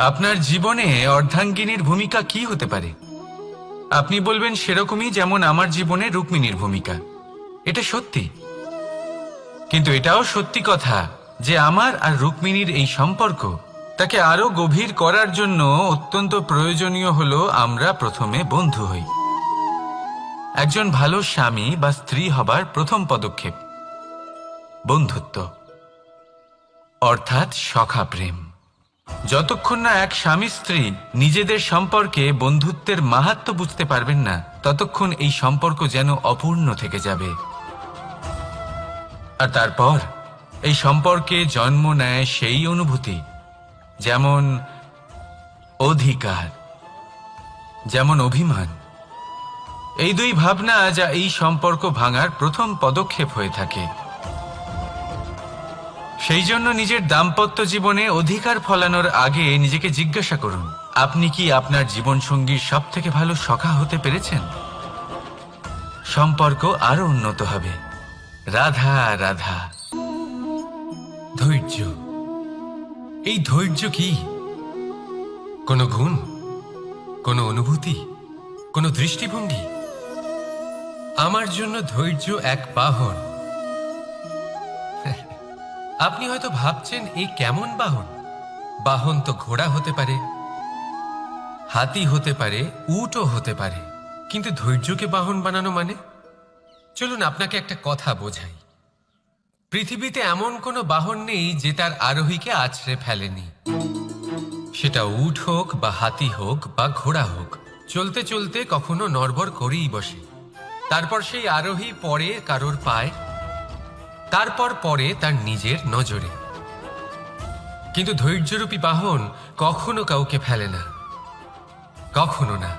আপনার জীবনে অর্ধাঙ্গিনীর ভূমিকা কি হতে পারে? আপনি বলবেন সেরকমই যেমন আমার জীবনে রুক্মিণীর ভূমিকা। এটা সত্যি, কিন্তু এটাও সত্যি কথা যে আমার আর রুক্মিণীর এই সম্পর্ক তাকে আরো গভীর করার জন্য অত্যন্ত প্রয়োজনীয় হলো আমরা প্রথমে বন্ধু হই। একজন ভালো স্বামী বা স্ত্রী হবার প্রথম পদক্ষেপ বন্ধুত্ব, অর্থাৎ সখা প্রেম। যতক্ষণ না এক স্বামী স্ত্রী নিজেদের সম্পর্কে বন্ধুত্বের মাহাত্ম্য বুঝতে পারবেন না, ততক্ষণ এই সম্পর্ক যেন অপূর্ণ থেকে যাবে। আর তারপর এই সম্পর্কে জন্ম নেয় সেই অনুভূতি, যেমন অধিকার, যেমন অভিমান। এই দুই ভাবনা যা এই সম্পর্ক ভাঙার প্রথম পদক্ষেপ হয়ে থাকে। সেই জন্য নিজের দাম্পত্য জীবনে অধিকার ফলানোর আগে নিজেকে জিজ্ঞাসা করুন, আপনি কি আপনার জীবনসঙ্গীর সব থেকে ভালো সখা হতে পেরেছেন? সম্পর্ক আরো উন্নত হবে। রাধা রাধা। ধৈর্য, এই ধৈর্য কি কোনো গুণ, কোনো অনুভূতি, কোনো দৃষ্টিভঙ্গি? আমার জন্য ধৈর্য এক বাহন। আপনি হয়তো ভাবছেন এই কেমন বাহন? বাহন তো ঘোড়া হতে পারে, হাতি হতে পারে, উটও হতে পারে, কিন্তু ধৈর্যকে বাহন বানানো মানে? চলুন আপনাকে একটা কথা বোঝাই। পৃথিবীতে এমন কোনো বাহন নেই যে তার আরোহীকে আছড়ে ফেলেনি। সেটা উট হোক বা হাতি হোক বা ঘোড়া হোক, চলতে চলতে কখনো নড়বড় করেই বসে। তারপর সেই আরোহী পড়ে কারোর পায়, তারপর পড়ে তার নিজের নজরে। কিন্তু ধৈর্যরূপী বাহন কখনো কাউকে ফেলে না, কখনো না।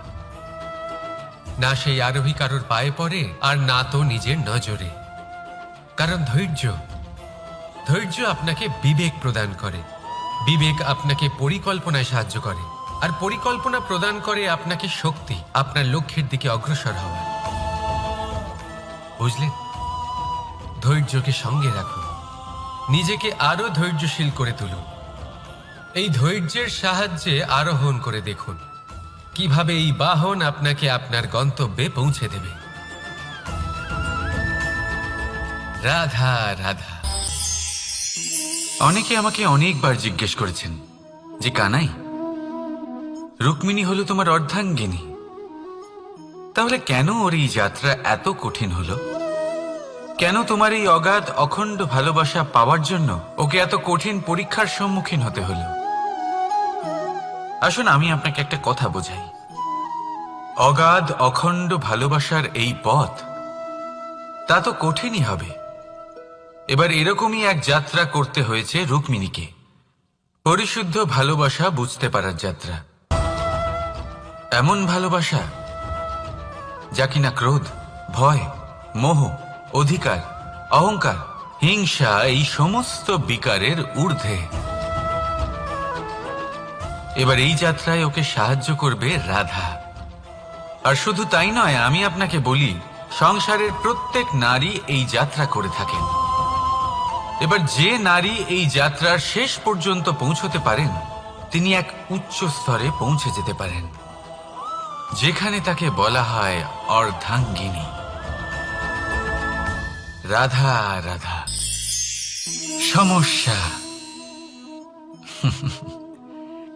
না সেই আরোহী কারোর পায়ে পড়ে, আর না তো নিজের নজরে। কারণ ধৈর্য আপনাকে বিবেক প্রদান করে, বিবেক আপনাকে পরিকল্পনায় সাহায্য করে, আর পরিকল্পনা প্রদান করে আপনাকে শক্তি, আপনার লক্ষ্যের দিকে অগ্রসর হওয়া। বুঝলেন? ধৈর্যকে সঙ্গে রাখুন, নিজেকে আরো ধৈর্যশীল করে তুলুন। এই ধৈর্যের সাহায্যে আরোহণ করে দেখুন কিভাবে এই বাহন আপনাকে আপনার গন্তব্যে পৌঁছে দেবে। রাধা রাধা। অনেকে আমাকে অনেকবার জিজ্ঞেস করেছেন যে কানাই, রুক্মিণী হলো তোমার অর্ধাঙ্গিনী, তাহলে কেন ওর এই যাত্রা এত কঠিন হলো? কেন তোমার এই অগাধ অখণ্ড ভালোবাসা পাওয়ার জন্য ওকে এত কঠিন পরীক্ষার সম্মুখীন হতে হলো? আসুন আমি আপনাকে একটা কথা বোঝাই। অগাধ অখণ্ড ভালোবাসার এই পথ তা তো কঠিনই হবে। এবার এরকমই এক যাত্রা করতে হয়েছে রুক্মিণীকে, পরিশুদ্ধ ভালোবাসা বুঝতে পারার যাত্রা। এমন ভালোবাসা যা কিনা ক্রোধ, ভয়, মোহ, অধিকার, অহংকার, হিংসা এই সমস্ত বিকারের ঊর্ধ্বে। এবার এই যাত্রায় ওকে সাহায্য করবে রাধা। আর শুধু তাই নয়, আমি আপনাকে বলি, সংসারের প্রত্যেক নারী এই যাত্রা করে থাকেন। এবার যে নারী এই যাত্রার শেষ পর্যন্ত পৌঁছতে পারেন, তিনি এক উচ্চ স্তরে পৌঁছে যেতে পারেন, যেখানে তাকে বলা হয় অর্ধাঙ্গিনী। রাধা রাধা। সমস্যা।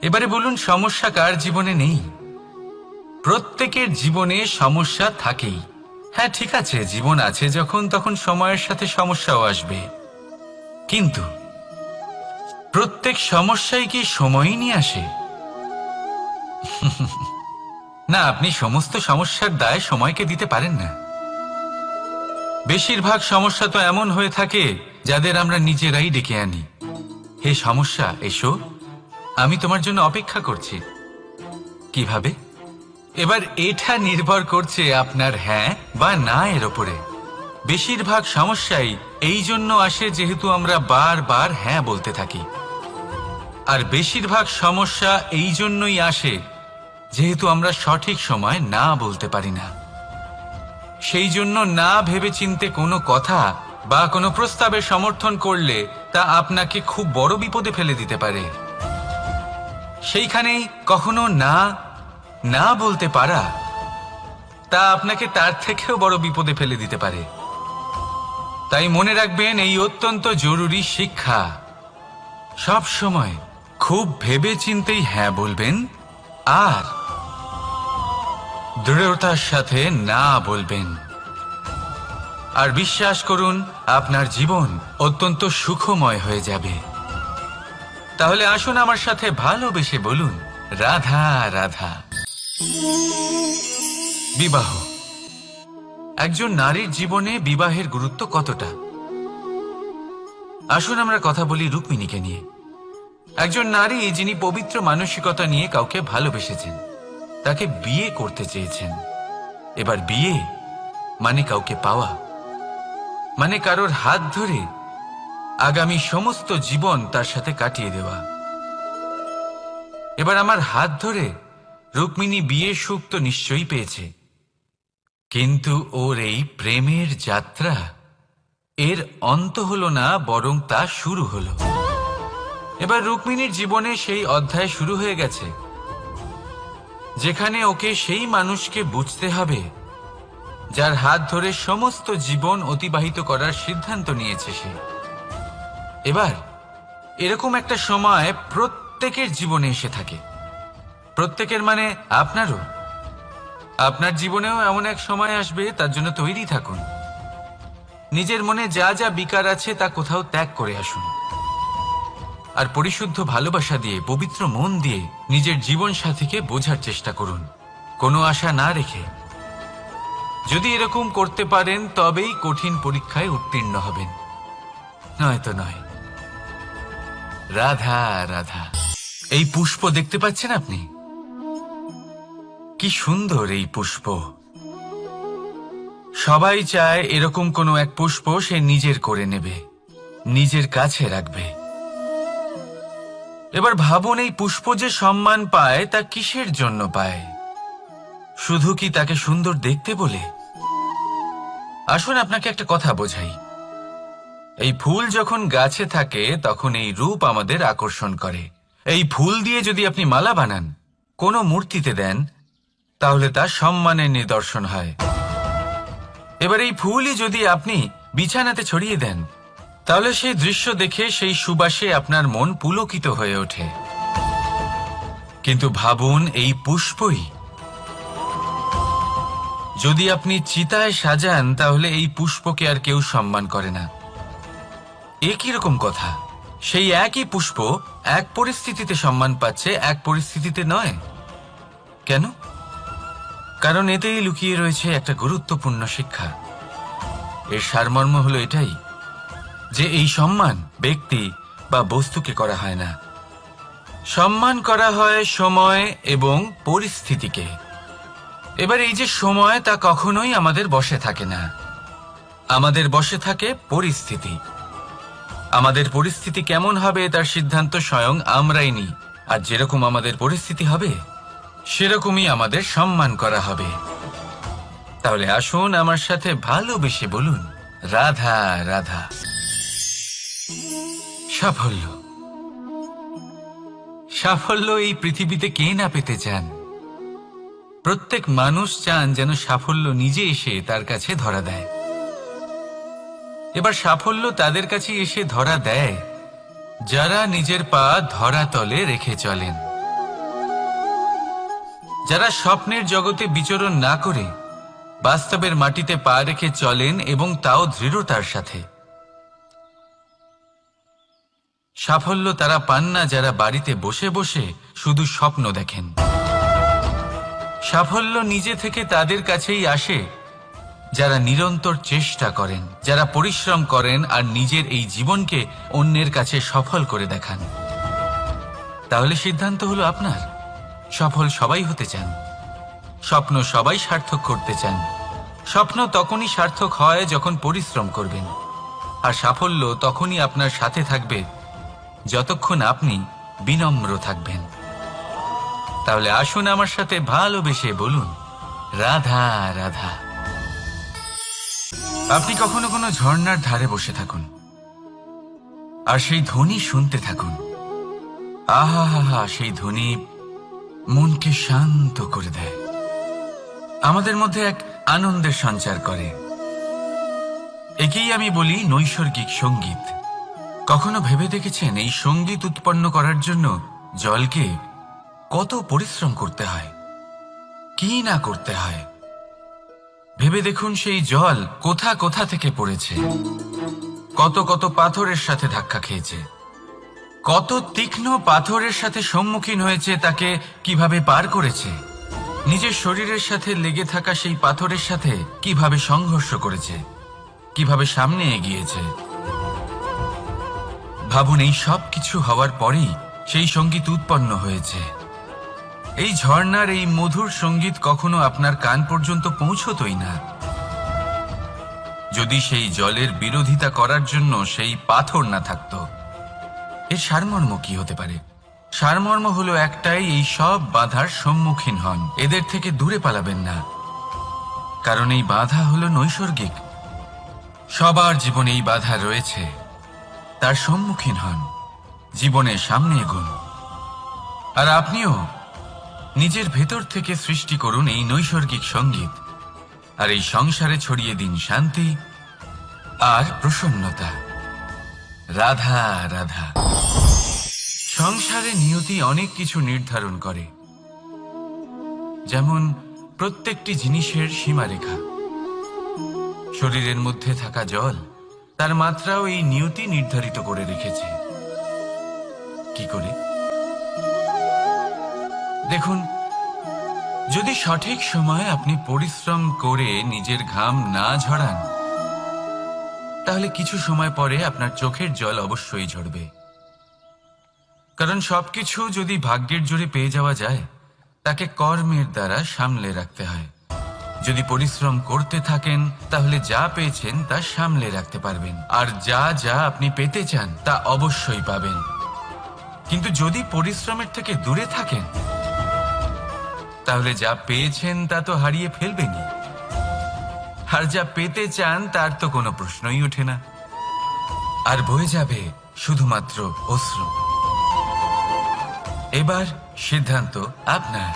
এবারে বলুন, সমস্যা কার জীবনে নেই? প্রত্যেকের জীবনে সমস্যা থাকেই। হ্যাঁ ঠিক আছে, জীবন আছে যখন, তখন সময়ের সাথে সমস্যাও আসবে। কিন্তু প্রত্যেক সমস্যাই কি সময়ই নিয়ে আসে? না, আপনি সমস্ত সমস্যার দায় সময়কে দিতে পারেন না। বেশিরভাগ সমস্যা তো এমন হয়ে থাকে যাদের আমরা নিজেরাই ডেকে আনি। হে সমস্যা, এসো, আমি তোমার জন্য অপেক্ষা করছি। কিভাবে? এবার এটা নির্ভর করছে আপনার হ্যাঁ বা না এর ওপরে। বেশিরভাগ সমস্যাই এই জন্য আসে যেহেতু আমরা বারবার হ্যাঁ বলতে থাকি, আর বেশিরভাগ সমস্যা এই জন্যই আসে যেহেতু আমরা সঠিক সময় না বলতে পারি না। সেই জন্য না ভেবেচিন্তে কোনো কথা বা কোনো প্রস্তাবের সমর্থন করলে তা আপনাকে খুব বড় বিপদে ফেলে দিতে পারে। সেইখানেই কখনো না না বলতে পারা তা আপনাকে তার থেকেও বড় বিপদে ফেলে দিতে পারে। তাই মনে রাখবেন, এই অত্যন্ত জরুরি শিক্ষা। সব সময় খুব ভেবে চিন্তেই হ্যাঁ বলবেন আর দৃঢ়তার সাথে না বলবেন। আর বিশ্বাস করুন, আপনার জীবন অত্যন্ত সুখময় হয়ে যাবে। তাহলে আসুন আমার সাথে ভালোবেসে বলুন, রাধা রাধা। বিবাহ। একজন নারীর জীবনে বিবাহের গুরুত্ব কতটা? আসুন আমরা কথা বলি রুক্মিণীকে নিয়ে। একজন নারী যিনি পবিত্র মানসিকতা নিয়ে কাউকে ভালোবেসেছেন, তাকে বিয়ে করতে চেয়েছেন। এবার বিয়ে মানে কাউকে পাওয়া, মানে কারোর হাত ধরে আগামী সমস্ত জীবন তার সাথে কাটিয়ে দেওয়া। এবার আমার হাত ধরে রুক্মিণী বিয়ের সুখ তো নিশ্চয়ই পেয়েছে, কিন্তু ওর এই প্রেমের যাত্রা এর অন্ত হলো না, বরং তা শুরু হলো। এবার রুক্মিণীর জীবনে সেই অধ্যায় শুরু হয়ে গেছে, যেখানে ওকে সেই মানুষকে বুঝতে হবে যার হাত ধরে সমস্ত জীবন অতিবাহিত করার সিদ্ধান্ত নিয়েছে সে। এবার এরকম একটা সময় প্রত্যেকের জীবনে এসে থাকে। প্রত্যেকের মানে আপনারও। আপনার জীবনেও এমন এক সময় আসবে, তার জন্য তৈরি থাকুন। নিজের মনে যা যা বিকার আছে তা কোথাও ত্যাগ করে আসুন, আর পরিশুদ্ধ ভালোবাসা দিয়ে, পবিত্র মন দিয়ে নিজের জীবন সাথীকে বোঝার চেষ্টা করুন, কোনো আশা না রেখে। যদি এরকম করতে পারেন তবেই কঠিন পরীক্ষায় উত্তীর্ণ হবেন, নয়তো নয়। রাধা রাধা। এই পুষ্প দেখতে পাচ্ছেন আপনি? কি সুন্দর এই পুষ্প। সবাই চায় এরকম কোনো এক পুষ্প সে নিজের করে নেবে, নিজের কাছে রাখবে। এবার ভাবুন, এই পুষ্প যে সম্মান পায় তা কিসের জন্য পায়? শুধু কি তাকে সুন্দর দেখতে বলে? আসুন আপনাকে একটা কথা বোঝাই। এই ফুল যখন গাছে থাকে তখন এই রূপ আমাদের আকর্ষণ করে। এই ফুল দিয়ে যদি আপনি মালা বানান, কোনো মূর্তিতে দেন, তাহলে তা সম্মানের নিদর্শন হয়। এবার এই ফুলই যদি আপনি বিছানাতে ছড়িয়ে দেন, তাহলে সেই দৃশ্য দেখে সেই সুবাসে আপনার মন পুলকিত হয়ে ওঠে। কিন্তু ভাবুন, এই পুষ্পই যদি আপনি চিতায় সাজান, তাহলে এই পুষ্পকে আর কেউ সম্মান করে না। একই রকম কথা, সেই একই পুষ্প এক পরিস্থিতিতে সম্মান পাচ্ছে, এক পরিস্থিতিতে নয়। কেন? কারণ এতেই লুকিয়ে রয়েছে একটা গুরুত্বপূর্ণ শিক্ষা। এর সারমর্ম হলো এটাই যে এই সম্মান ব্যক্তি বা বস্তুকে করা হয় না, সম্মান করা হয় সময় এবং পরিস্থিতিকে। এবার এই যে সময়, তা কখনোই আমাদের বশে থাকে না, আমাদের বশে থাকে পরিস্থিতি। আমাদের পরিস্থিতি কেমন হবে তার সিদ্ধান্ত স্বয়ং আমরাই নিই, আর যেরকম আমাদের পরিস্থিতি হবে সেরকমই আমাদের সম্মান করা হবে। তাহলে আসুন আমার সাথে ভালোবেসে বলুন, রাধা রাধা। সাফল্য। সাফল্য এই পৃথিবীতে কে না পেতে চান? প্রত্যেক মানুষ চান যেন সাফল্য নিজে এসে তার কাছে ধরা দেয়। এবার সাফল্য তাদের কাছে এসে ধরা দেয় যারা নিজের পা ধরাতলে রেখে চলেন, যারা স্বপ্নের জগতে বিচরণ না করে বাস্তবের মাটিতে পা রেখে চলেন, এবং তাও দৃঢ়তার সাথে। সাফল্য তারা পান না যারা বাড়িতে বসে বসে শুধু স্বপ্ন দেখেন। সাফল্য নিজে থেকে তাদের কাছেই আসে যারা নিরন্তর চেষ্টা করেন, যারা পরিশ্রম করেন আর নিজের এই জীবনকে অন্যের কাছে সফল করে দেখান। তাহলে সিদ্ধান্ত হলো আপনার। সফল সবাই হতে চান, স্বপ্ন সবাই সার্থক করতে চান। স্বপ্ন তখনই সার্থক হয় যখন পরিশ্রম করবেন, আর সাফল্য তখনই আপনার সাথে থাকবে যতক্ষণ আপনি বিনম্র থাকবেন। তাহলে আসুন আমার সাথে ভালোবেসে বলুন, রাধা রাধা। আপনি কখনো কোনো ঝর্ণার ধারে বসে থাকুন আর সেই ধ্বনি শুনতে থাকুন। আহা হা হা, সেই ধ্বনি মনকে শান্ত করে দেয়, আমাদের মধ্যে এক আনন্দের সঞ্চার করে। একেই আমি বলি নৈসর্গিক সঙ্গীত। কখনো ভেবে দেখেছেন এই সঙ্গীত উৎপন্ন করার জন্য জলকে কত পরিশ্রম করতে হয়, কি না করতে হয়? ভেবে দেখুন সেই জল কোথা কোথা থেকে পড়েছে, কত কত পাথরের সাথে ধাক্কা খেয়েছে, কত তীক্ষ্ণ পাথরের সাথে সম্মুখীন হয়েছে, তাকে কিভাবে পার করেছে, নিজের শরীরের সাথে লেগে থাকা সেই পাথরের সাথে কিভাবে সংঘর্ষ করেছে, কিভাবে সামনে এগিয়েছে। ভাবুন, এই সব কিছু হওয়ার পরেই সেই সঙ্গীত উৎপন্ন হয়েছে। এই ঝর্ণার এই মধুর সঙ্গীত কখনো আপনার কান পর্যন্ত পৌঁছতই না যদি সেই জলের বিরোধিতা করার জন্য সেই পাথর না থাকতো। এর সারমর্ম কি হতে পারে? সারমর্ম হলো একটাই, এই সব বাধার সম্মুখীন হন, এদের থেকে দূরে পালাবেন না, কারণ এই বাধা হলো নৈসর্গিক। সবার জীবনে এই বাধা রয়েছে, তার সম্মুখীন হন, জীবনের সামনে এগোন। আর আপনিও নিজের ভেতর থেকে সৃষ্টি করুন এই নৈসর্গিক সঙ্গীত, আর এই সংসারে ছড়িয়ে দিন শান্তি আর প্রসন্নতা। রাধা রাধা। সংসারে নিয়তি অনেক কিছু নির্ধারণ করে, যেমন প্রত্যেকটি জিনিসের সীমারেখা। শরীরের মধ্যে থাকা জল, তার মাত্রাও এই নিয়তি নির্ধারিত করে রেখেছে। কি করে? দেখুন, যদি সঠিক সময়ে আপনি পরিশ্রম করে নিজের ঘাম না ঝরান, তাহলে কিছু সময় পরে আপনার চোখের জল অবশ্যই ঝরবে। কারণ সবকিছু যদি ভাগ্যের জোরে পেয়ে যাওয়া যায়, তাকে কর্মের দ্বারা সামলে রাখতে হয়। যদি পরিশ্রম করতে থাকেন, তাহলে যা পেয়েছেন তা সামলে রাখতে পারবেন, আর যা যা আপনি পেতে চান তা অবশ্যই পাবেন। কিন্তু যদি পরিশ্রমের থেকে দূরে থাকেন, তাহলে যা পেয়েছেন তা তো হারিয়ে ফেলবেনই, আর যা পেতে চান তার তো কোনো প্রশ্নই ওঠে না, আর বয়ে যাবে শুধুমাত্র অশ্রু। এবার সিদ্ধান্ত আপনার।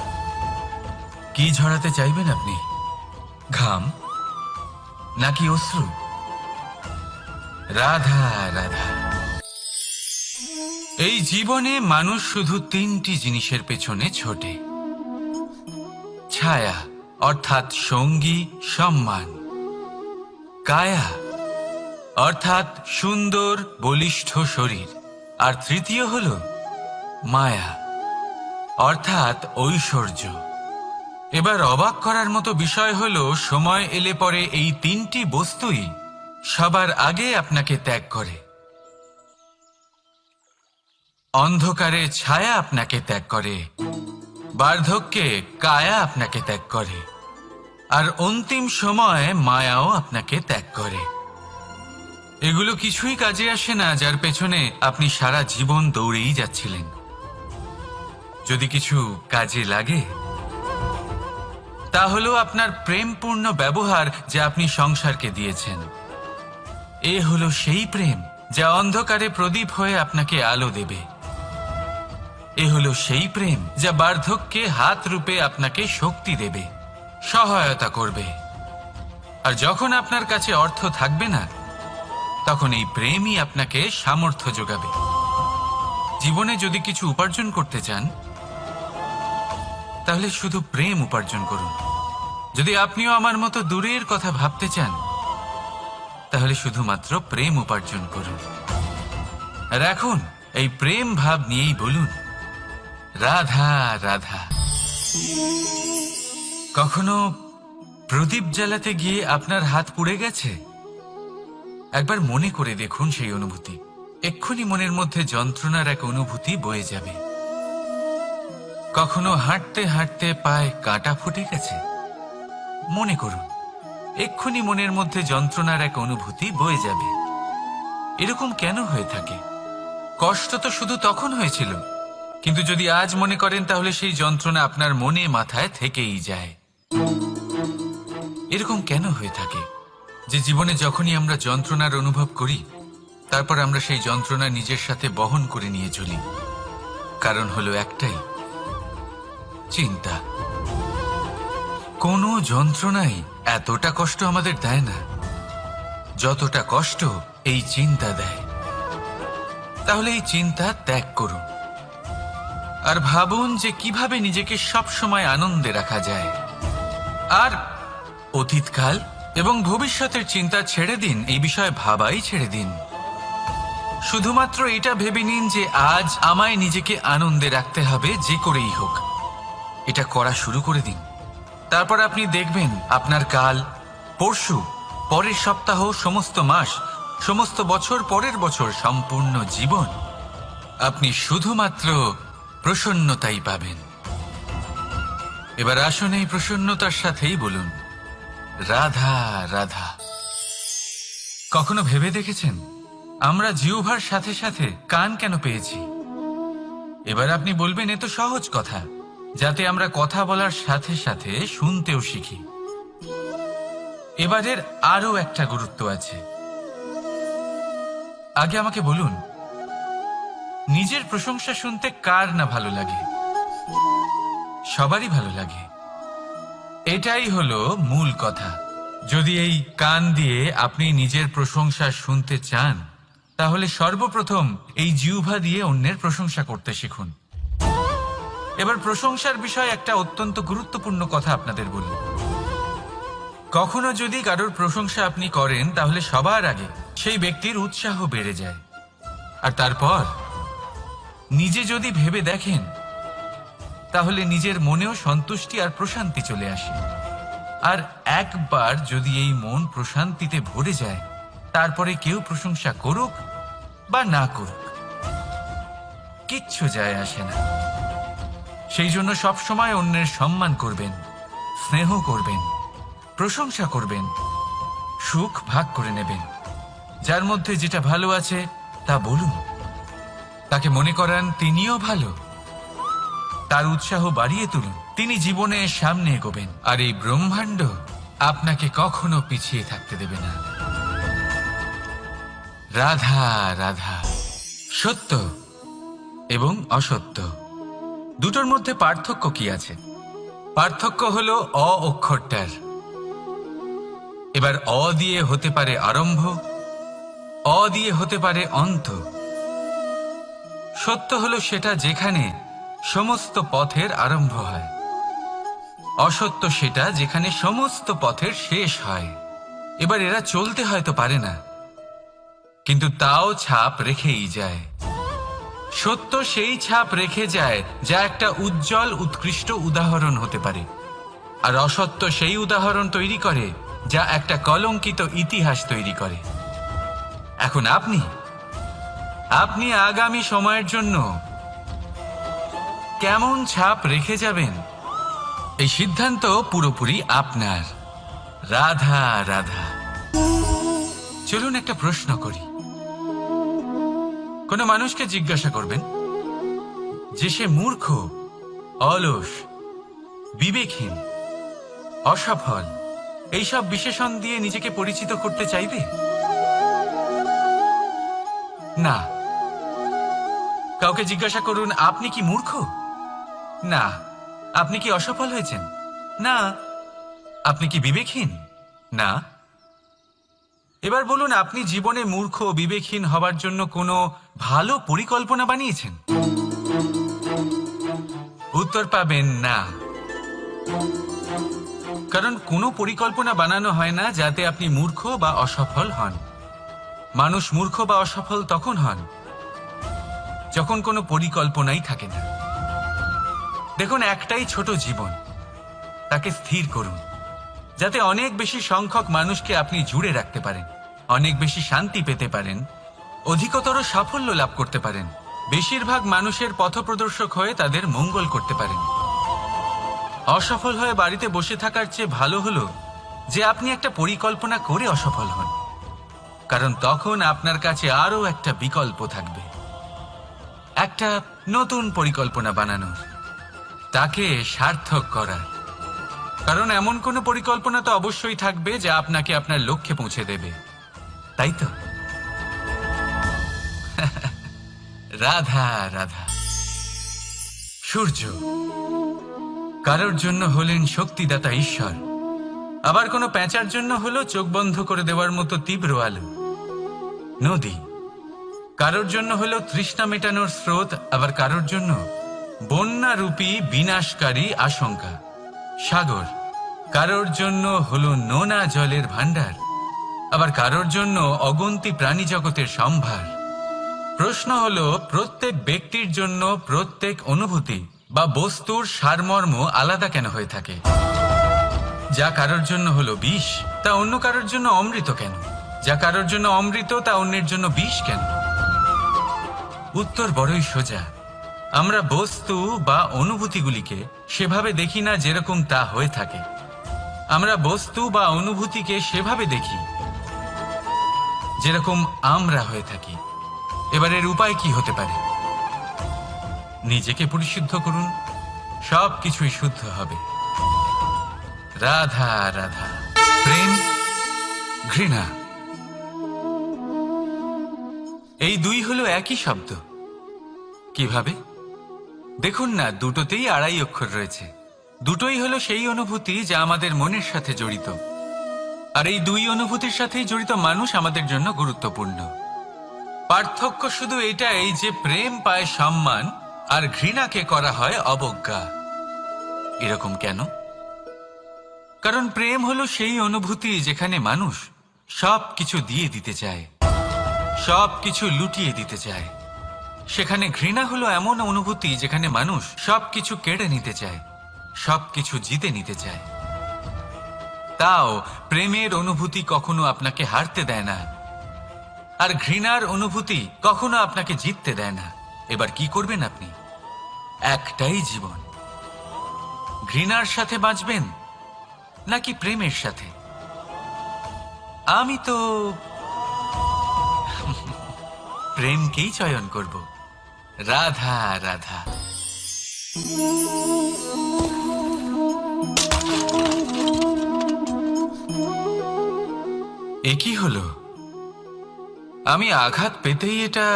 কি ঝরাতে চাইবেন আপনি? ঘাম নাকি অশ্রু? রাধা রাধা। এই জীবনে মানুষ শুধু তিনটি জিনিসের পেছনে ছোটে: ছায়া অর্থাৎ সঙ্গী সম্মান, কায়া অর্থাৎ সুন্দর বলিষ্ঠ শরীর, আর তৃতীয় হল মায়া অর্থাৎ ঐশ্বর্য। এবার অবাক করার মতো বিষয় হলো, সময় এলে পরে এই তিনটি বস্তুই সবার আগে আপনাকে ত্যাগ করে। অন্ধকারে ছায়া আপনাকে ত্যাগ করে, বার্ধক্যে কায়া আপনাকে ত্যাগ করে, আর অন্তিম সময়ে মায়াও আপনাকে ত্যাগ করে। এগুলো কিছুই কাজে আসে না যার পেছনে আপনি সারা জীবন দৌড়েই যাচ্ছিলেন। যদি কিছু কাজে লাগে, তা হলো আপনার প্রেমপূর্ণ ব্যবহার যা আপনি সংসারকে দিয়েছেন। এ হলো সেই প্রেম যা অন্ধকারে প্রদীপ হয়ে আপনাকে আলো দেবে। এ হলো সেই প্রেম যা বার্ধক্যে হাত রূপে আপনাকে শক্তি দেবে, সহায়তা করবে। আর যখন আপনার কাছে অর্থ থাকবে না, তখন এই প্রেমই আপনাকে সামর্থ্য যোগাবে। জীবনে যদি কিছু উপার্জন করতে চান, তাহলে শুধু প্রেম উপার্জন করুন। যদি আপনিও আমার মতো দূরের কথা ভাবতে চান, তাহলে শুধুমাত্র প্রেম উপার্জন করুন। আর এখন এই প্রেম ভাব নিয়েই বলুন, রাধা রাধা। কখনো প্রদীপ জ্বালাতে গিয়ে আপনার হাত পুড়ে গেছে? একবার মনে করে দেখুন সেই অনুভূতি। এক্ষুনি মনের মধ্যে যন্ত্রণার এক অনুভূতি বয়ে যাবে। কখনো হাঁটতে হাঁটতে পায়ে কাঁটা ফুটে গেছে? মনে করুন, এক্ষুনি মনের মধ্যে যন্ত্রণার এক অনুভূতি বয়ে যাবে। এরকম কেন হয়ে থাকে? কষ্ট তো শুধু তখন হয়েছিল, কিন্তু যদি আজ মনে করেন, তাহলে সেই যন্ত্রণা আপনার মনে মাথায় থেকেই যায়। এরকম কেন হয়ে থাকে যে জীবনে যখনই আমরা যন্ত্রণার অনুভব করি, তারপর আমরা সেই যন্ত্রণা নিজের সাথে বহন করে নিয়ে চলি? কারণ হলো একটাই, চিন্তা। কোনো যন্ত্রণাই এতটা কষ্ট আমাদের দেয় না যতটা কষ্ট এই চিন্তা দেয়। তাহলে এই চিন্তা ত্যাগ করুন আর ভাবুন যে কিভাবে নিজেকে সব সময় আনন্দে রাখা যায়। আর অতীতকাল এবং ভবিষ্যতের চিন্তা ছেড়ে দিন, এই বিষয়ে ভাবাই ছেড়ে দিন। শুধুমাত্র এটা ভেবে নিন যে আজ আমায় নিজেকে আনন্দে রাখতে হবে, যে করেই হোক। এটা করা শুরু করে দিন। তারপর আপনি দেখবেন আপনার কাল, পরশু, পরের সপ্তাহ, সমস্ত মাস, সমস্ত বছর, পরের বছর, সম্পূর্ণ জীবন আপনি শুধুমাত্র প্রসন্নতাই পাবেন। এবার আসুন এই প্রসন্নতার সাথেই বলুন, রাধা রাধা। কখনো ভেবে দেখেছেন আমরা জিহ্বার সাথে সাথে কান কেন পেয়েছি? এবার আপনি বলবেন এ তো সহজ কথা, যাতে আমরা কথা বলার সাথে সাথে শুনতেও শিখি। এবারের আরো একটা গুরুত্ব আছে। আগে আমাকে বলুন, নিজের প্রশংসা শুনতে কার না ভালো লাগে? সবারই ভালো লাগে। এটাই হলো মূল কথা। যদি এই কান দিয়ে আপনি নিজের প্রশংসা শুনতে চান, তাহলে সর্বপ্রথম এই জিহ্বা দিয়ে অন্যের প্রশংসা করতে শিখুন। এবার প্রশংসার বিষয়ে একটা অত্যন্ত গুরুত্বপূর্ণ কথা আপনাদের বলি। কখনো যদি কারোর প্রশংসা আপনি করেন, তাহলে সবার আগে সেই ব্যক্তির উৎসাহ বেড়ে যায়। আর তারপর নিজে যদি ভেবে দেখেন, তাহলে নিজের মনেও সন্তুষ্টি আর প্রশান্তি চলে আসে। আর একবার যদি এই মন প্রশান্তিতে ভরে যায়, তারপরে কেউ প্রশংসা করুক বা না করুক, কিচ্ছু যায় আসে না। সেই জন্য সবসময় অন্যের সম্মান করবেন, স্নেহ করবেন, প্রশংসা করবেন, সুখ ভাগ করে নেবেন। যার মধ্যে যেটা ভালো আছে তা বলুন, তাকে মনে করান তিনিও ভালো, তার উৎসাহ বাড়িয়ে তুলুন। তিনি জীবনে সামনে এগোবেন, আর এই ব্রহ্মাণ্ড আপনাকে কখনো পিছিয়ে থাকতে দেবে না। রাধা রাধা। সত্য এবং অসত্য দুটোর মধ্যে পার্থক্য কি আছে? পার্থক্য হলো অ অক্ষরটার। এবার অ দিয়ে হতে পারে আরম্ভ, অ দিয়ে হতে পারে অন্ত। সত্য হলো সেটা যেখানে সমস্ত পথের আরম্ভ হয়, অসত্য সেটা যেখানে সমস্ত পথের শেষ হয়। এবার এরা চলতে হয়তো পারে না, কিন্তু তাও ছাপ রেখেই যায়। সত্য সেই ছাপ রেখে যায় যা একটা উজ্জ্বল উৎকৃষ্ট উদাহরণ হতে পারে, আর অসত্য সেই উদাহরণ তৈরি করে যা একটা কলঙ্কিত ইতিহাস তৈরি করে। এখন আপনি আগামী সময়ের জন্য কেমন ছাপ রেখে যাবেন, এই সিদ্ধান্ত পুরোপুরি আপনার। রাধা রাধা। চলুন একটা প্রশ্ন করি। কোন মানুষকে জিজ্ঞাসা করবেন যে সে মূর্খ, অলস, বিবেকহীন, অসফল, এইসব বিশেষণ দিয়ে নিজেকে পরিচিত করতে চাইবে? না। কাউকে জিজ্ঞাসা করুন আপনি কি মূর্খ? না। আপনি কি অসফল হয়েছেন? না। আপনি কি বিবেকহীন? না। এবার বলুন, আপনি জীবনে মূর্খ ও বিবেকহীন হবার জন্য কোনো ভালো পরিকল্পনা বানিয়েছেন? উত্তর পাবেন না। কারণ কোনো পরিকল্পনা বানানো হয় না যাতে আপনি মূর্খ বা অসফল হন। মানুষ মূর্খ বা অসফল তখন হন যখন কোনো পরিকল্পনাই থাকে না। দেখুন, একটাই ছোট জীবন, তাকে স্থির করুন যাতে অনেক বেশি সংখ্যক মানুষকে আপনি জুড়ে রাখতে পারেন, অনেক বেশি শান্তি পেতে পারেন, অধিকতর সাফল্য লাভ করতে পারেন, বেশিরভাগ মানুষের পথপ্রদর্শক হয়ে তাদের মঙ্গল করতে পারেন। অসফল হয়ে বাড়িতে বসে থাকার চেয়ে ভালো হলো যে আপনি একটা পরিকল্পনা করে অসফল হন, কারণ তখন আপনার কাছে আরো একটা বিকল্প থাকবে, একটা নতুন পরিকল্পনা বানানোর, তাকে সার্থক করার। কারণ এমন কোনো পরিকল্পনা তো অবশ্যই থাকবে যা আপনাকে আপনার লক্ষ্যে পৌঁছে দেবে, তাই তো? রাধা রাধা। সূর্য, কারোর জন্য হলেন শক্তিদাতা ঈশ্বর, আবার কোনো প্যাঁচার জন্য হলো চোখ বন্ধ করে দেওয়ার মতো তীব্র আলো। নদী, কারোর জন্য হলো তৃষ্ণা মেটানোর স্রোত, আবার কারোর জন্য বন্যারূপী বিনাশকারী আশঙ্কা। সাগর, কারোর জন্য হলো নোনা জলের ভাণ্ডার, আবার কারোর জন্য অগন্তি প্রাণী জগতের সম্ভার। প্রশ্ন হলো, প্রত্যেক ব্যক্তির জন্য প্রত্যেক অনুভূতি বা বস্তুর সারমর্ম আলাদা কেন হয়ে থাকে? যা কারোর জন্য হলো বিষ, তা অন্য কারোর জন্য অমৃত কেন? যা কারোর জন্য অমৃত, তা অন্যের জন্য বিষ কেন? উত্তর বড়ই সোজা। আমরা বস্তু বা অনুভূতিগুলিকে সেভাবে দেখি না যেরকম তা হয়ে থাকে। আমরা বস্তু বা অনুভূতিকে সেভাবে দেখি যেরকম আমরা হয়ে থাকি। এবার এর উপায় কি হতে পারে? নিজেকে পরিশুদ্ধ করুন, সব কিছুই শুদ্ধ হবে। রাধা রাধা। প্রেম, ঘৃণা, এই দুই হলো একই শব্দ। কিভাবে? দেখুন না, দুটোতেই আড়াই অক্ষর রয়েছে। দুটোই হলো সেই অনুভূতি যা আমাদের মনের সাথে জড়িত, আর এই দুই অনুভূতির সাথেই জড়িত মানুষ আমাদের জন্য গুরুত্বপূর্ণ। পার্থক্য শুধু এটাই যে প্রেম পায় সম্মান আর ঘৃণাকে করা হয় অবজ্ঞা। এরকম কেন? কারণ প্রেম হলো সেই অনুভূতি যেখানে মানুষ সব কিছু দিয়ে দিতে চায়, সব কিছু লুটিয়ে দিতে চায়। সেখানে ঘৃণা হলো এমন অনুভূতি যেখানে মানুষ সবকিছু কেড়ে নিতে চায়, সবকিছু জিতে নিতে চায়। তাও প্রেমের অনুভূতি কখনো আপনাকে হারতে দেয় না, আর ঘৃণার অনুভূতি কখনো আপনাকে জিততে দেয় না। এবার কি করবেন আপনি? একটাই জীবন। ঘৃণার সাথে বাঁচবেন নাকি প্রেমের সাথে? আমি তো প্রেমকেই চয়ন করব। রাধা রাধা। এ কি হলো? আমি আঘাত পেতেই এটা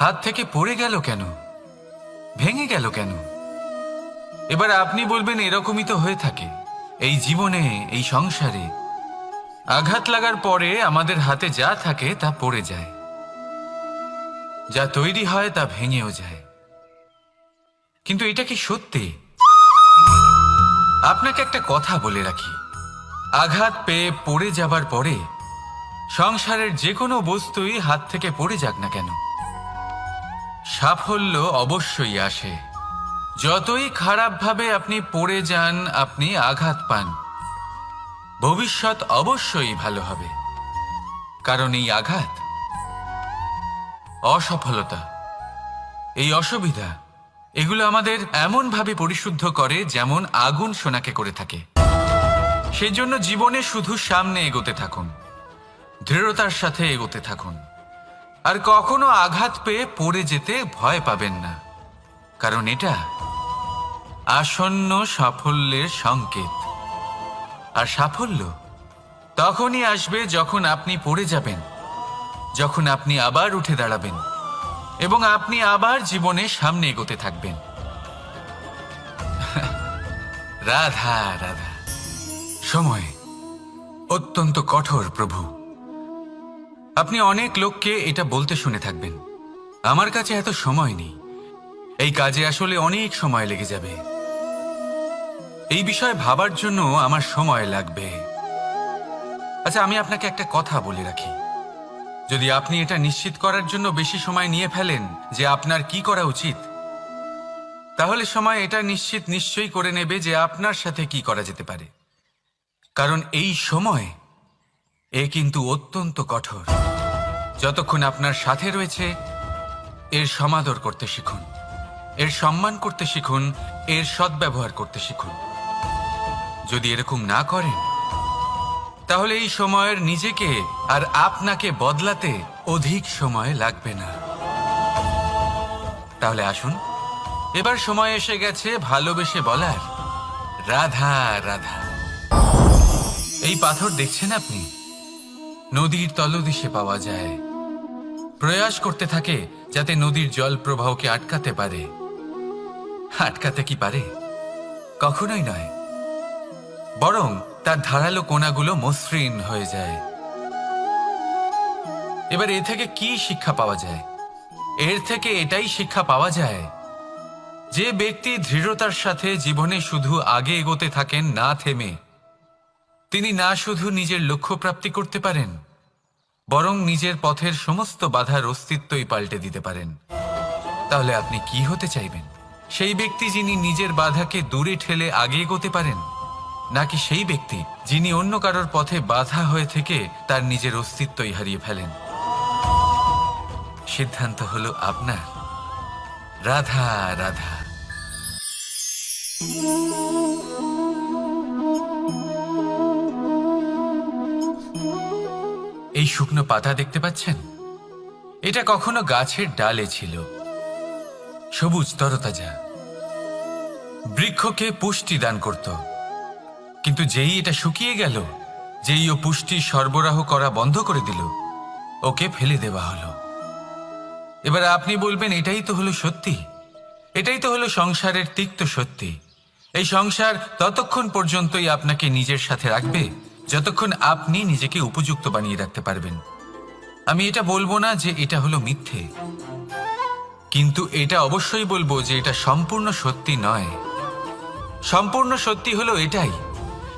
হাত থেকে পড়ে গেল কেন? ভেঙে গেল কেন? এবার আপনি বলবেন, এরকমই তো হয়ে থাকে এই জীবনে, এই সংসারে। আঘাত লাগার পরে আমাদের হাতে যা থাকে তা পড়ে যায়, যা তৈরি হয় তা ভেঙেও যায়। কিন্তু এটা কি সত্যি? আপনাকে একটা কথা বলে রাখি, আঘাত পেয়ে পড়ে যাবার পরে সংসারের যে কোনো বস্তুই হাত থেকে পড়ে যাক না কেন, সাফল্য অবশ্যই আসে। যতই খারাপভাবে আপনি পড়ে যান, আপনি আঘাত পান, ভবিষ্যৎ অবশ্যই ভালো হবে। কারণ এই আঘাত, অসফলতা, এই অসুবিধা, এগুলো আমাদের এমনভাবে পরিশুদ্ধ করে যেমন আগুন সোনাকে করে থাকে। সেই জন্য জীবনে শুধু সামনে এগোতে থাকুন, দৃঢ়তার সাথে এগোতে থাকুন, আর কখনো আঘাত পেয়ে পড়ে যেতে ভয় পাবেন না। কারণ এটা আসন্ন সাফল্যের সংকেত। আর সাফল্য তখনই আসবে যখন আপনি পড়ে যাবেন, যখন আপনি আবার উঠে দাঁড়াবেন এবং আপনি আবার জীবনে সামনে এগোতে থাকবেন। রাধা রাধা। সময় অত্যন্ত কঠোর প্রভু। আপনি অনেক লোককে এটা বলতে শুনে থাকবেন, আমার কাছে এত সময় নেই, এই কাজে আসলে অনেক সময় লেগে যাবে, এই বিষয়ে ভাবার জন্য আমার সময় লাগবে। আচ্ছা, আমি আপনাকে একটা কথা বলে রাখি, যদি আপনি এটা নিশ্চিত করার জন্য বেশি সময় নিয়ে ফেলেন যে আপনার কি করা উচিত, তাহলে সময় এটা নিশ্চয়ই করে নেবে যে আপনার সাথে কি করা যেতে পারে। কারণ এই সময় এ কিন্তু অত্যন্ত কঠোর। যতক্ষণ আপনার সাথে রয়েছে এর সমাদর করতে শিখুন, এর সম্মান করতে শিখুন, এর সদ্ব্যবহার করতে শিখুন। যদি এরকম না করেন, তাহলে এই সময়ের নিজেকে আর আপনাকে বদলাতে অধিক সময় লাগবে না। তাহলে আসুন, এবার সময় এসে গেছে ভালোবেসে বলার রাধা রাধা। এই পাথর দেখছেন আপনি, নদীর তলদেশে পাওয়া যায়। প্রয়াস করতে থাকে যাতে নদীর জল প্রবাহকে আটকাতে পারে। আটকাতে কি পারে? কখনোই নয়, বরং তার ধারালো কোণাগুলো মসৃণ হয়ে যায়। এবার এ থেকে কি শিক্ষা পাওয়া যায়? এর থেকে এটাই শিক্ষা পাওয়া যায় যে ব্যক্তি দৃঢ়তার সাথে জীবনে শুধু আগে এগোতে থাকেন না থেমে, তিনি না শুধু নিজের লক্ষ্য প্রাপ্তি করতে পারেন, বরং নিজের পথের সমস্ত বাধার অস্তিত্বই পাল্টে দিতে পারেন। তাহলে আপনি কি হতে চাইবেন? সেই ব্যক্তি যিনি নিজের বাধাকে দূরে ঠেলে আগে এগোতে পারেন, নাকি সেই ব্যক্তি যিনি অন্য কারোর পথে বাধা হয়ে থেকে তার নিজের অস্তিত্বই হারিয়ে ফেলেন? সিদ্ধান্ত হলো আপনার। রাধা রাধা। এই শুকনো পাতা দেখতে পাচ্ছেন? এটা কখনো গাছের ডালে ছিল, সবুজ তরতাজা, বৃক্ষকে পুষ্টি দান করত। কিন্তু যেই এটা শুকিয়ে গেল, যেই ও পুষ্টি সরবরাহ করা বন্ধ করে দিল, ওকে ফেলে দেওয়া হলো। এবার আপনি বলবেন, এটাই তো হলো সত্যি, এটাই তো হলো সংসারের তিক্ত সত্যি। এই সংসার ততক্ষণ পর্যন্তই আপনাকে নিজের সাথে রাখবে যতক্ষণ আপনি নিজেকে উপযুক্ত বানিয়ে রাখতে পারবেন। আমি এটা বলবো না যে এটা হলো মিথ্যে, কিন্তু এটা অবশ্যই বলবো যে এটা সম্পূর্ণ সত্যি নয়। সম্পূর্ণ সত্যি হলো এটাই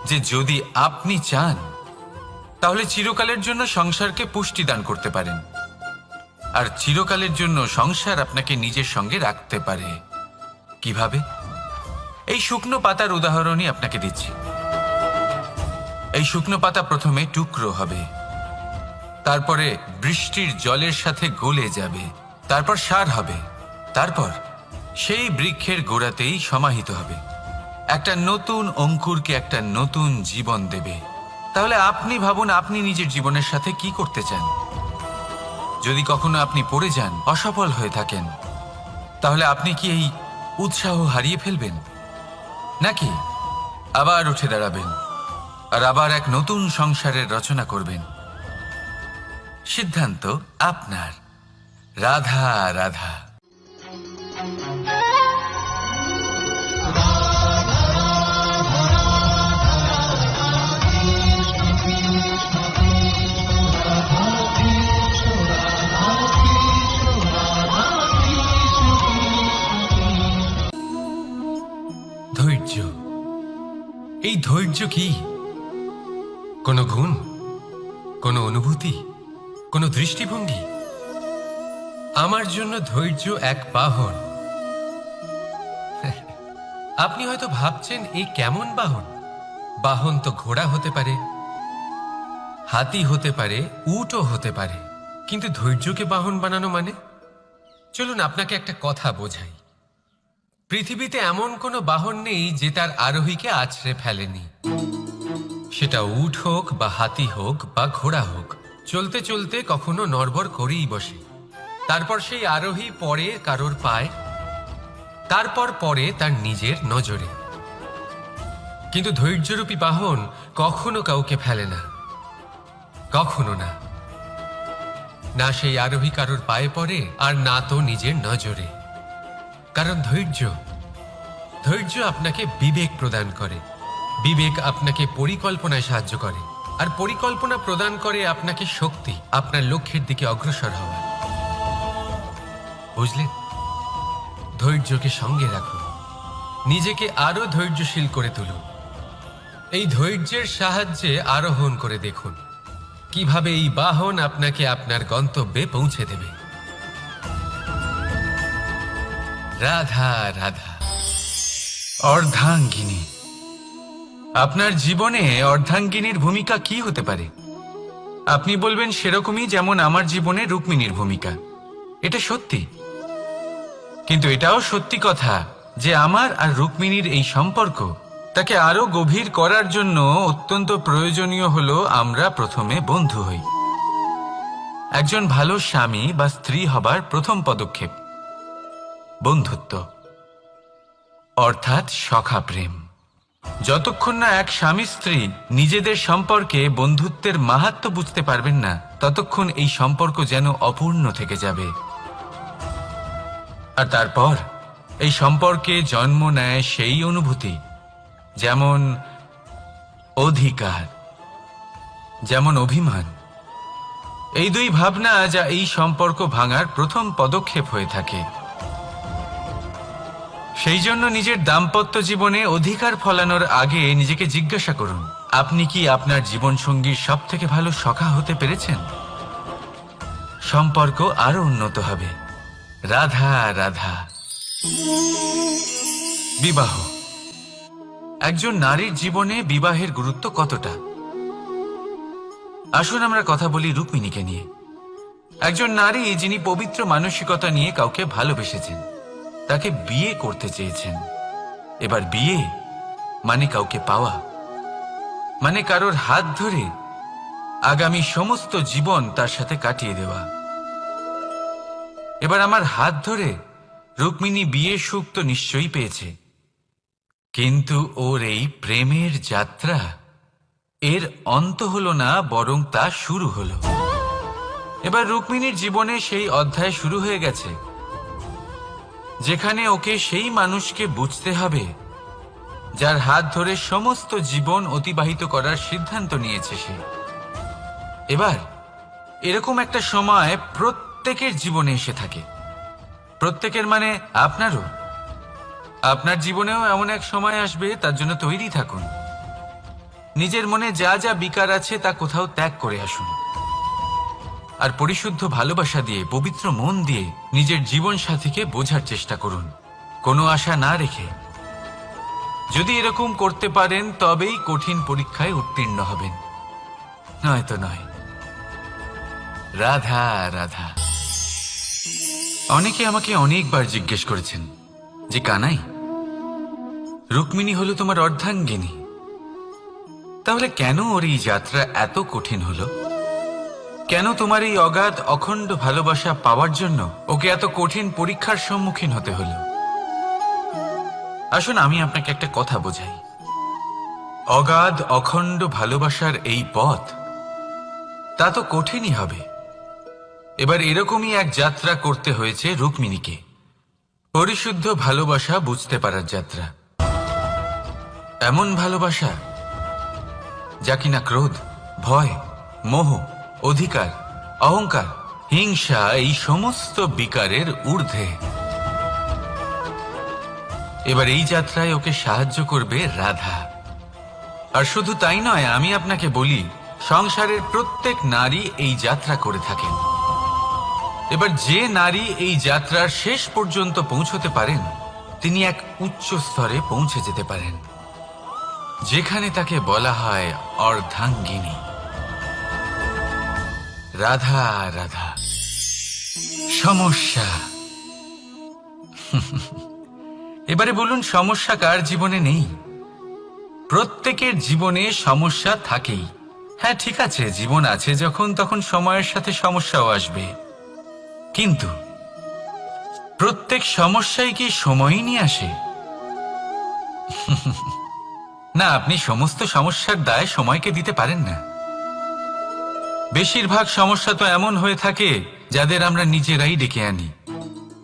যে যদি আপনি চান, তাহলে চিরকালের জন্য সংসারকে পুষ্টি দান করতে পারেন, আর চিরকালের জন্য সংসার আপনাকে নিজের সঙ্গে রাখতে পারে। কিভাবে? এই শুকনো পাতার উদাহরণই আপনাকে দিচ্ছি। এই শুকনো পাতা প্রথমে টুকরো হবে, তারপরে বৃষ্টির জলের সাথে গলে যাবে, তারপর সার হবে, তারপর সেই বৃক্ষের গোড়াতেই সমাহিত হবে, একটা নতুন অঙ্কুরকে একটা নতুন জীবন দেবে। তাহলে আপনি ভাবুন, আপনি নিজের জীবনের সাথে কি করতে চান? যদি কখনো আপনি পড়ে যান, অসফল হয়ে থাকেন, তাহলে আপনি কি এই উৎসাহ হারিয়ে ফেলবেন, নাকি আবার উঠে দাঁড়াবেন আর আবার এক নতুন সংসারের রচনা করবেন? সিদ্ধান্ত আপনার। রাধা রাধা। ধৈর্য। এই ধৈর্য কি কোনো গুণ, কোনো অনুভূতি, কোনো দৃষ্টিভঙ্গি? আমার জন্য ধৈর্য এক বাহন। আপনি হয়তো ভাবছেন, এই কেমন বাহন? বাহন তো ঘোড়া হতে পারে, হাতি হতে পারে, উটও হতে পারে, কিন্তু ধৈর্যকে বাহন বানানো মানে? চলুন আপনাকে একটা কথা বোঝাই। পৃথিবীতে এমন কোনো বাহন নেই যে তার আরোহীকে আছড়ে ফেলেনি। সেটা উট হোক বা হাতি হোক বা ঘোড়া হোক, চলতে চলতে কখনো নড়বড় করেই বসে। তারপর সেই আরোহী পড়ে কারোর পায়, তারপর পড়ে তার নিজের নজরে। কিন্তু ধৈর্যরূপী বাহন কখনো কাউকে ফেলে না, কখনো না। না সেই আরোহী কারোর পায়ে পড়ে, আর না তো নিজের নজরে। কারণ ধৈর্য আপনাকে বিবেক প্রদান করে, বিবেক আপনাকে পরিকল্পনায় সাহায্য করে, আর পরিকল্পনা প্রদান করে আপনাকে শক্তি, আপনার লক্ষ্যের দিকে অগ্রসর হওয়া। বুঝলেন? ধৈর্যকে সঙ্গে রাখুন, নিজেকে আরো ধৈর্যশীল করে তুলুন। এই ধৈর্যের সাহায্যে আরোহণ করে দেখুন কিভাবে এই বাহন আপনাকে আপনার গন্তব্যে পৌঁছে দেবে। রাধা রাধা। অর্ধাঙ্গিনী। আপনার জীবনে অর্ধাঙ্গিনীর ভূমিকা কি হতে পারে? আপনি বলবেন, সেরকমই যেমন আমার জীবনে রুক্মিণীর ভূমিকা। এটা সত্যি, কিন্তু এটাও সত্যি কথা যে আমার আর রুক্মিণীর এই সম্পর্ক, তাকে আরো গভীর করার জন্য অত্যন্ত প্রয়োজনীয় হলো আমরা প্রথমে বন্ধু হই। একজন ভালো স্বামী বা স্ত্রী হবার প্রথম পদক্ষেপ বন্ধুত্ব, অর্থাৎ সখা প্রেম। যতক্ষণ না এক স্বামী স্ত্রী নিজেদের সম্পর্কে বন্ধুত্বের মাহাত্ম্য বুঝতে পারবেন না, ততক্ষণ এই সম্পর্ক যেন অপূর্ণ থেকে যাবে। আর তারপর এই সম্পর্কে জন্ম নেয় সেই অনুভূতি, যেমন অধিকার, যেমন অভিমান। এই দুই ভাবনা যা এই সম্পর্ক ভাঙার প্রথম পদক্ষেপ হয়ে থাকে। সেই জন্য নিজের দাম্পত্য জীবনে অধিকার ফলানোর আগে নিজেকে জিজ্ঞাসা করুন, আপনি কি আপনার জীবনসঙ্গীর সব থেকে ভালো সখা হতে পেরেছেন? সম্পর্ক আরো উন্নত হবে। রাধা রাধা। বিবাহ। একজন নারীর জীবনে বিবাহের গুরুত্ব কতটা? আসুন আমরা কথা বলি রুক্মিণীকে নিয়ে। একজন নারী যিনি পবিত্র মানসিকতা নিয়ে কাউকে ভালোবেসেছেন, তাকে বিয়ে করতে চেয়েছেন। এবার বিয়ে মানে কাউকে পাওয়া, মানে কারোর হাত ধরে আগামী সমস্ত জীবন তার সাথে কাটিয়ে দেওয়া। এবার আমার হাত ধরে রুক্মিণী বিয়ের সুখ তো নিশ্চয়ই পেয়েছে, কিন্তু ওর এই প্রেমের যাত্রা, এর অন্ত হলো না, বরং তা শুরু হলো। এবার রুক্মিণীর জীবনে সেই অধ্যায় শুরু হয়ে গেছে, যেখানে ওকে সেই মানুষকে বুঝতে হবে যার হাত ধরে সমস্ত জীবন অতিবাহিত করার সিদ্ধান্ত নিয়েছে সে। এবার এরকম একটা সময় প্রত্যেকের জীবনে এসে থাকে। প্রত্যেকের মানে আপনারও। আপনার জীবনেও এমন এক সময় আসবে, তার জন্য তৈরি থাকুন। নিজের মনে যা যা বিকার আছে তা কোথাও ত্যাগ করে আসুন, আর পরিশুদ্ধ ভালোবাসা দিয়ে, পবিত্র মন দিয়ে নিজের জীবন সাথীকে বোঝার চেষ্টা করুন, কোনো আশা না রেখে। যদি এরকম করতে পারেন তবেই কঠিন পরীক্ষায় উত্তীর্ণ হবেন, নয়তো নয়। রাধা রাধা। অনেকে আমাকে অনেকবার জিজ্ঞেস করেছেন যে কানাই, রুক্মিণী হলো তোমার অর্ধাঙ্গিনী, তাহলে কেন ওর এই যাত্রা এত কঠিন হলো? কেন তোমার এই অগাধ অখণ্ড ভালোবাসা পাওয়ার জন্য ওকে এত কঠিন পরীক্ষার সম্মুখীন হতে হলো? আসুন আমি আপনাকে একটা কথা বোঝাই। অগাধ অখণ্ড ভালোবাসার এই পথ, তা তো কঠিনই হবে। এবার এরকমই এক যাত্রা করতে হয়েছে রুক্মিণীকে, পরিশুদ্ধ ভালোবাসা বুঝতে পারার যাত্রা। এমন ভালোবাসা যা কিনা ক্রোধ, ভয়, মোহ, অধিকার, অহংকার, হিংসা এই সমস্ত বিকারের ঊর্ধ্বে। এবার এই যাত্রায় ওকে সাহায্য করবে রাধা। আর শুধু তাই নয়, আমি আপনাকে বলি, সংসারের প্রত্যেক নারী এই যাত্রা করে থাকেন। এবার যে নারী এই যাত্রার শেষ পর্যন্ত পৌঁছতে পারেন, তিনি এক উচ্চ স্তরে পৌঁছে যেতে পারেন, যেখানে তাকে বলা হয় অর্ধাঙ্গিনী। রাধা রাধা। সমস্যা। এবারে বলুন, সমস্যা কার জীবনে নেই? প্রত্যেকের জীবনে সমস্যা থাকেই। হ্যাঁ ঠিক আছে, জীবন আছে যখন, তখন সময়ের সাথে সমস্যাও আসবে, কিন্তু প্রত্যেক সমস্যাই কি সময়ই নিয়ে আসে? না, আপনি সমস্ত সমস্যার দায় সময়কে দিতে পারেন না। বেশিরভাগ সমস্যা তো এমন হয়ে থাকে যাদের আমরা নিজেরাই ডেকে আনি।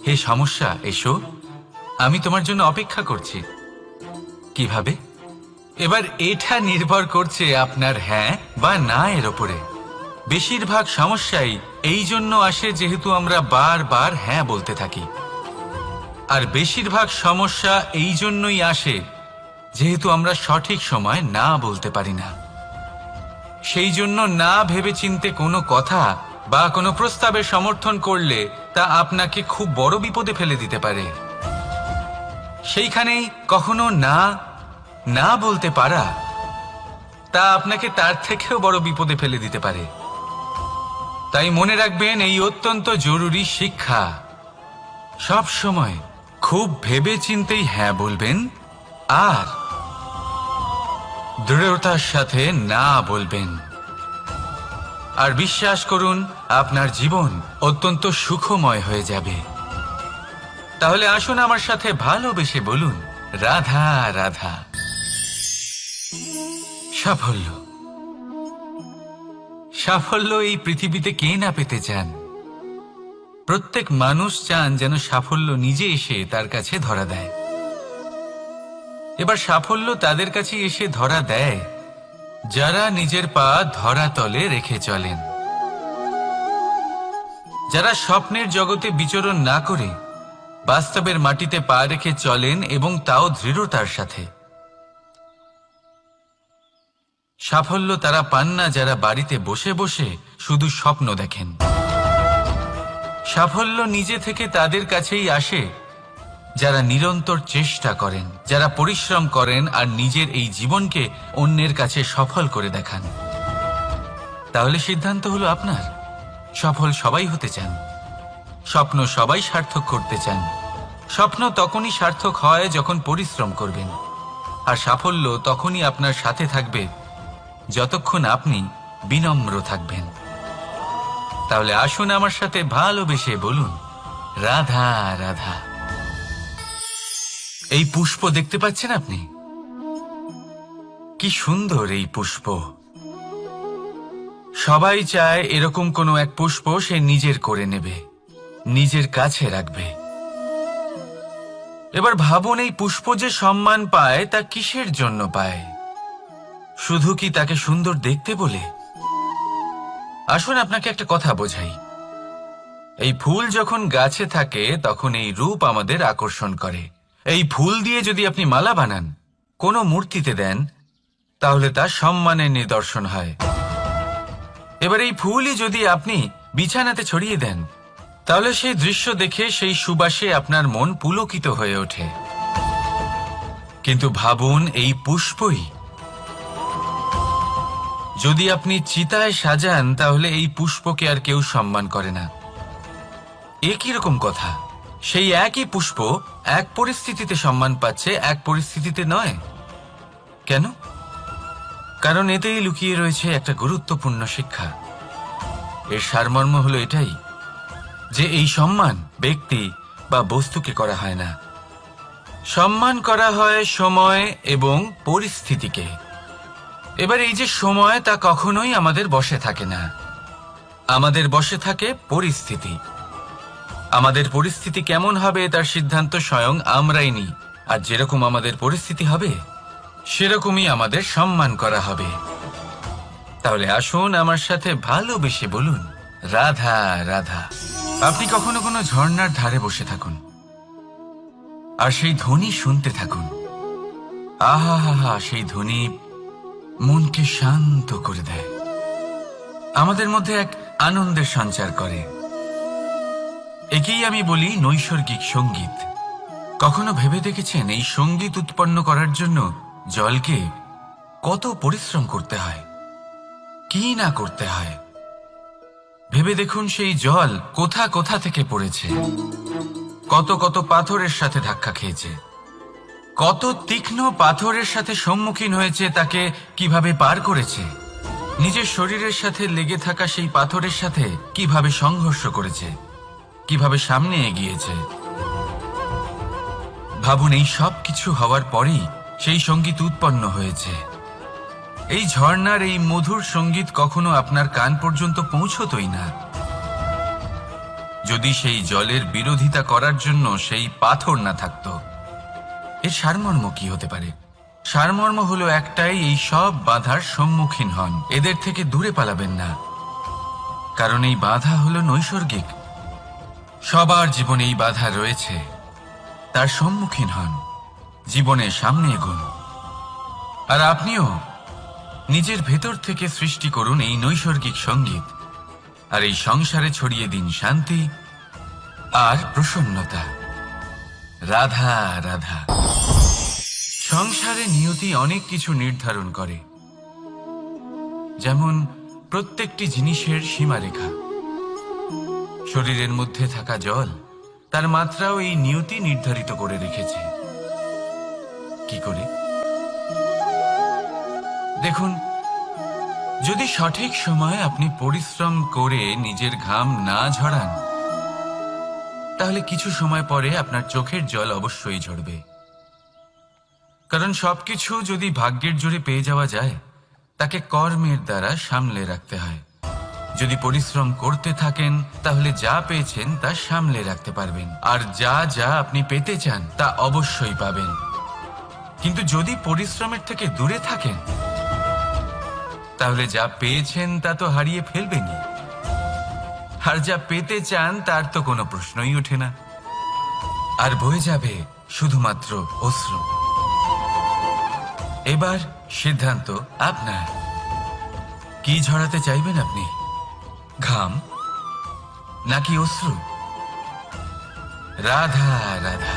হে সমস্যা, এসো, আমি তোমার জন্য অপেক্ষা করছি। কিভাবে? এবার এটা নির্ভর করছে আপনার হ্যাঁ বা না এর ওপরে। বেশিরভাগ সমস্যাই এই জন্য আসে যেহেতু আমরা বারবার হ্যাঁ বলতে থাকি, আর বেশিরভাগ সমস্যা এই জন্যই আসে যেহেতু আমরা সঠিক সময় না বলতে পারি না। সেই জন্য না ভেবেচিন্তে কোনো কথা বা কোনো প্রস্তাবের সমর্থন করলে তা আপনাকে খুব বড় বিপদে ফেলে দিতে পারে। সেইখানেই কখনো না না বলতে পারা, তা আপনাকে তার থেকেও বড় বিপদে ফেলে দিতে পারে। তাই মনে রাখবেন এই অত্যন্ত জরুরি শিক্ষা, সব সময় খুব ভেবেচিন্তেই হ্যাঁ বলবেন, আর দৃঢ়তার সাথে না বলবেন। আর বিশ্বাস করুন, আপনার জীবন অত্যন্ত সুখময় হয়ে যাবে। তাহলে আসুন আমার সাথে ভালোবেসে বলুন, রাধা রাধা। সাফল্য। সাফল্য এই পৃথিবীতে কে না পেতে চান? প্রত্যেক মানুষ চান যেন সাফল্য নিজে এসে তার কাছে ধরা দেয়। এবার সাফল্য তাদের কাছে এসে ধরা দেয় যারা নিজের পা ধরাতলে রেখে চলেন, যারা স্বপ্নের জগতে বিচরণ না করে বাস্তবের মাটিতে পা রেখে চলেন এবং তাও দৃঢ়তার সাথে। সাফল্য তারা পান না যারা বাড়িতে বসে বসে শুধু স্বপ্ন দেখেন। সাফল্য নিজে থেকে তাদের কাছেই আসে যারা নিরন্তর চেষ্টা করেন, যারা পরিশ্রম করেন আর নিজের এই জীবনকে অন্যের কাছে সফল করে দেখান। তাহলে সিদ্ধান্ত হলো আপনার। সফল সবাই হতে চান, স্বপ্ন সবাই সার্থক করতে চান। স্বপ্ন তখনই সার্থক হয় যখন পরিশ্রম করবেন, আর সাফল্য তখনই আপনার সাথে থাকবে যতক্ষণ আপনি বিনম্র থাকবেন। তাহলে আসুন আমার সাথে ভালোবেসে বলুন, রাধা রাধা। এই পুষ্প দেখতে পাচ্ছেন আপনি? কি সুন্দর এই পুষ্প। সবাই চায় এরকম কোনো এক পুষ্প সে নিজের করে নেবে, নিজের কাছে রাখবে। এবার ভাবুন, এই পুষ্প যে সম্মান পায় তা কিসের জন্য পায়? শুধু কি তাকে সুন্দর দেখতে বলে? আসুন আপনাকে একটা কথা বোঝাই। এই ফুল যখন গাছে থাকে তখন এই রূপ আমাদের আকর্ষণ করে। এই ফুল দিয়ে যদি আপনি মালা বানান, কোনো মূর্তিতে দেন, তাহলে তা সম্মানের নিদর্শন হয়। এবার এই ফুলই যদি আপনি বিছানাতে ছড়িয়ে দেন, তাহলে সেই দৃশ্য দেখে সেই সুবাসে আপনার মন পুলকিত হয়ে ওঠে। কিন্তু ভাবুন, এই পুষ্পই যদি আপনি চিতায় সাজান, তাহলে এই পুষ্পকে আর কেউ সম্মান করে না। এ কিরকম কথা? সেই একই পুষ্প এক পরিস্থিতিতে সম্মান পাচ্ছে, এক পরিস্থিতিতে নয়। কেন? কারণ এতেই লুকিয়ে রয়েছে একটা গুরুত্বপূর্ণ শিক্ষা। এর সারমর্ম হলো এটাই যে এই সম্মান ব্যক্তি বা বস্তুকে করা হয় না, সম্মান করা হয় সময় এবং পরিস্থিতিকে। এবার এই যে সময়, তা কখনোই আমাদের বশে থাকে না। আমাদের বশে থাকে পরিস্থিতি। আমাদের পরিস্থিতি কেমন হবে তার সিদ্ধান্ত স্বয়ং আমরাই নিই। আর যেরকম আমাদের পরিস্থিতি হবে সেরকমই আমাদের সম্মান করা হবে। তাহলে আসুন আমার সাথে ভালোবেসে বলুন, রাধা রাধা। আপনি কখনো কোনো ঝর্ণার ধারে বসে থাকুন আর সেই ধ্বনি শুনতে থাকুন। আহা হা হা, সেই ধ্বনি মনকে শান্ত করে দেয়, আমাদের মধ্যে এক আনন্দের সঞ্চার করে। একেই আমি বলি নৈসর্গিক সঙ্গীত। কখনো ভেবে দেখেছেন এই সঙ্গীত উৎপন্ন করার জন্য জলকে কত পরিশ্রম করতে হয়, কি না করতে হয়? ভেবে দেখুন, সেই জল কোথা কোথা থেকে পড়েছে, কত কত পাথরের সাথে ধাক্কা খেয়েছে, কত তীক্ষ্ণ পাথরের সাথে সম্মুখীন হয়েছে, তাকে কিভাবে পার করেছে, নিজের শরীরের সাথে লেগে থাকা সেই পাথরের সাথে কিভাবে সংঘর্ষ করেছে, কিভাবে সামনে এগিয়েছে। ভাবুন, এই সব কিছু হওয়ার পরেই সেই সঙ্গীত উৎপন্ন হয়েছে। এই ঝর্ণার এই মধুর সঙ্গীত কখনো আপনার কান পর্যন্ত পৌঁছতই না যদি সেই জলের বিরোধিতা করার জন্য সেই পাথর না থাকত। এর সারমর্ম কি হতে পারে? সারমর্ম হলো একটাই, এই সব বাধার সম্মুখীন হন, এদের থেকে দূরে পালাবেন না। কারণ এই বাধা হলো নৈসর্গিক। সবার জীবনে এই বাধা রয়েছে, তার সম্মুখীন হন, জীবনে সামনে এগোন। আর আপনিও নিজের ভেতর থেকে সৃষ্টি করুন এই নৈসর্গিক সঙ্গীত, আর এই সংসারে ছড়িয়ে দিন শান্তি আর প্রসন্নতা। রাধা রাধা। সংসারে নিয়তি অনেক কিছু নির্ধারণ করে, যেমন প্রত্যেকটি জিনিসের সীমারেখা। শরীরের মধ্যে থাকা জল, তার মাত্রাও এই নিয়তি নির্ধারিত করে রেখেছে। কি করে? দেখুন, যদি সঠিক সময়ে আপনি পরিশ্রম করে নিজের ঘাম না ঝরান, তাহলে কিছু সময় পরে আপনার চোখের জল অবশ্যই ঝরবে। কারণ সবকিছু যদি ভাগ্যের জোরে পেয়ে যাওয়া যায়, তাকে কর্মের দ্বারা সামলে রাখতে হয়। যদি পরিশ্রম করতে থাকেন তাহলে যা পেয়েছেন তা সামলে রাখতে পারবেন, আর যা যা আপনি পেতে চান তা অবশ্যই পাবেন। কিন্তু যদি পরিশ্রমের থেকে দূরে থাকেন তাহলে যা পেয়েছেন তা তো হারিয়ে ফেলবেনই, আর যা পেতে চান তার তো কোনো প্রশ্নই ওঠে না, আর বয়ে যাবে শুধুমাত্র অশ্রু। এবার সিদ্ধান্ত আপনার, কি ঝরাতে চাইবেন আপনি, ঘাম নাকি অশ্রু? রাধা রাধা।